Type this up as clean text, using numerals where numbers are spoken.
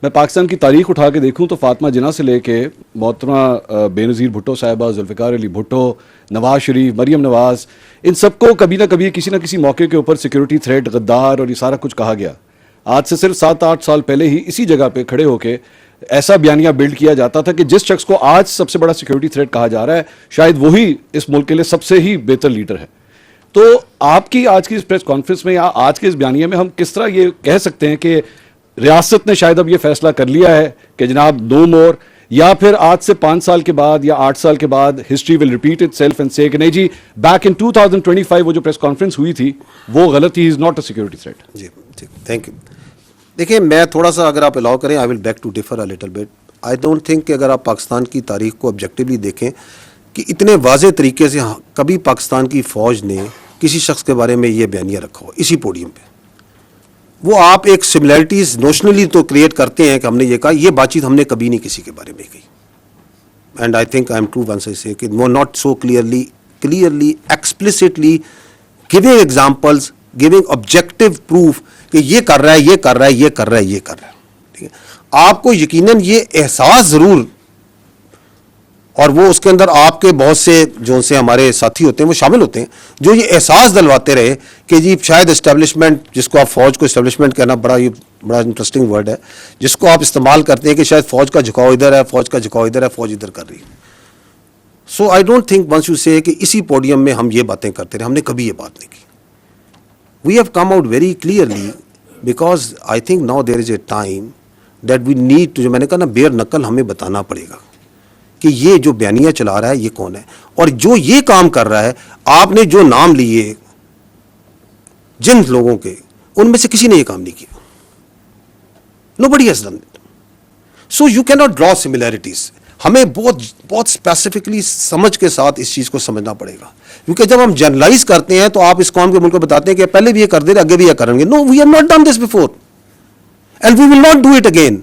میں پاکستان کی تاریخ اٹھا کے دیکھوں تو فاطمہ جناح سے لے کے محترمہ بے نظیر بھٹو صاحبہ، ذوالفقار علی بھٹو، نواز شریف، مریم نواز، ان سب کو کبھی نہ کبھی کسی نہ کسی موقع کے اوپر سیکیورٹی تھریٹ، غدار اور یہ سارا کچھ کہا گیا. آج سے صرف 7-8 سال پہلے ہی اسی جگہ پہ کھڑے ہو کے ایسا بیانیہ بلڈ کیا جاتا تھا کہ جس شخص کو آج سب سے بڑا سیکیورٹی تھریٹ کہا جا رہا ہے شاید وہی اس ملک کے لیے سب سے ہی بہتر لیڈر ہے. تو آپ کی آج کی اس پریس کانفرنس میں یا آج کے اس بیانیے میں ہم کس طرح یہ کہہ سکتے ہیں کہ ریاست نے شاید اب یہ فیصلہ کر لیا ہے کہ جناب نو مور، یا پھر آج سے 5 سال کے بعد یا 8 سال کے بعد history will repeat it self and سے کہ نہیں جی بیک ان 2025 وہ جو پریس کانفرنس ہوئی تھی وہ غلط تھی، is not a security threat. جی ٹھیک، تھینک یو. دیکھیں میں تھوڑا سا اگر آپ الاؤ کریں I will back to defer a little bit. I don't think کہ اگر آپ پاکستان کی تاریخ کو آبجیکٹیولی دیکھیں کہ اتنے واضح طریقے سے کبھی پاکستان کی فوج نے کسی شخص کے بارے میں یہ بیانیہ رکھا ہو اسی پوڈیم پہ. وہ آپ ایک سملیرٹیز نوشنلی تو کریٹ کرتے ہیں کہ ہم نے یہ کہا، یہ بات چیت ہم نے کبھی نہیں کسی کے بارے میں کہی. And I think I am true once I say کہ وہ not so clearly explicitly giving examples, giving objective proof کہ یہ کر رہا ہے، یہ کر رہا ہے، یہ کر رہا ہے، یہ کر رہا ہے. ٹھیک ہے، آپ کو یقیناً یہ احساس ضرور، اور وہ اس کے اندر آپ کے بہت سے جو سے ہمارے ساتھی ہوتے ہیں وہ شامل ہوتے ہیں جو یہ احساس دلواتے رہے کہ جی شاید اسٹیبلشمنٹ، جس کو آپ فوج کو اسٹیبلشمنٹ کہنا بڑا انٹرسٹنگ ورڈ ہے، جس کو آپ استعمال کرتے ہیں کہ شاید فوج کا جھکاؤ ادھر ہے، فوج کا جھکاؤ ادھر ہے، فوج ادھر کر رہی ہے. So I don't think once you say کہ اسی پوڈیم میں ہم یہ باتیں کرتے رہے، ہم نے کبھی یہ بات نہیں کی. We have come out very clearly because I think now there is a time that we need to, جو میں نے کہا نا بیر نقل ہمیں بتانا پڑے گا کہ یہ جو بیانیہ چلا رہا ہے یہ کون ہے، اور جو یہ کام کر رہا ہے. آپ نے جو نام لیے جن لوگوں کے، ان میں سے کسی نے یہ کام نہیں کیا. Nobody has done it. So you cannot draw similarities. ہمیں بہت اسپیسیفکلی سمجھ کے ساتھ اس چیز کو سمجھنا پڑے گا، کیونکہ جب ہم جرنلائز کرتے ہیں تو آپ اس قوم کے ملک کو بتاتے ہیں کہ پہلے بھی یہ کر دے رہے، آگے بھی یہ کریں گے. No, we have not done this before and we will not do it again.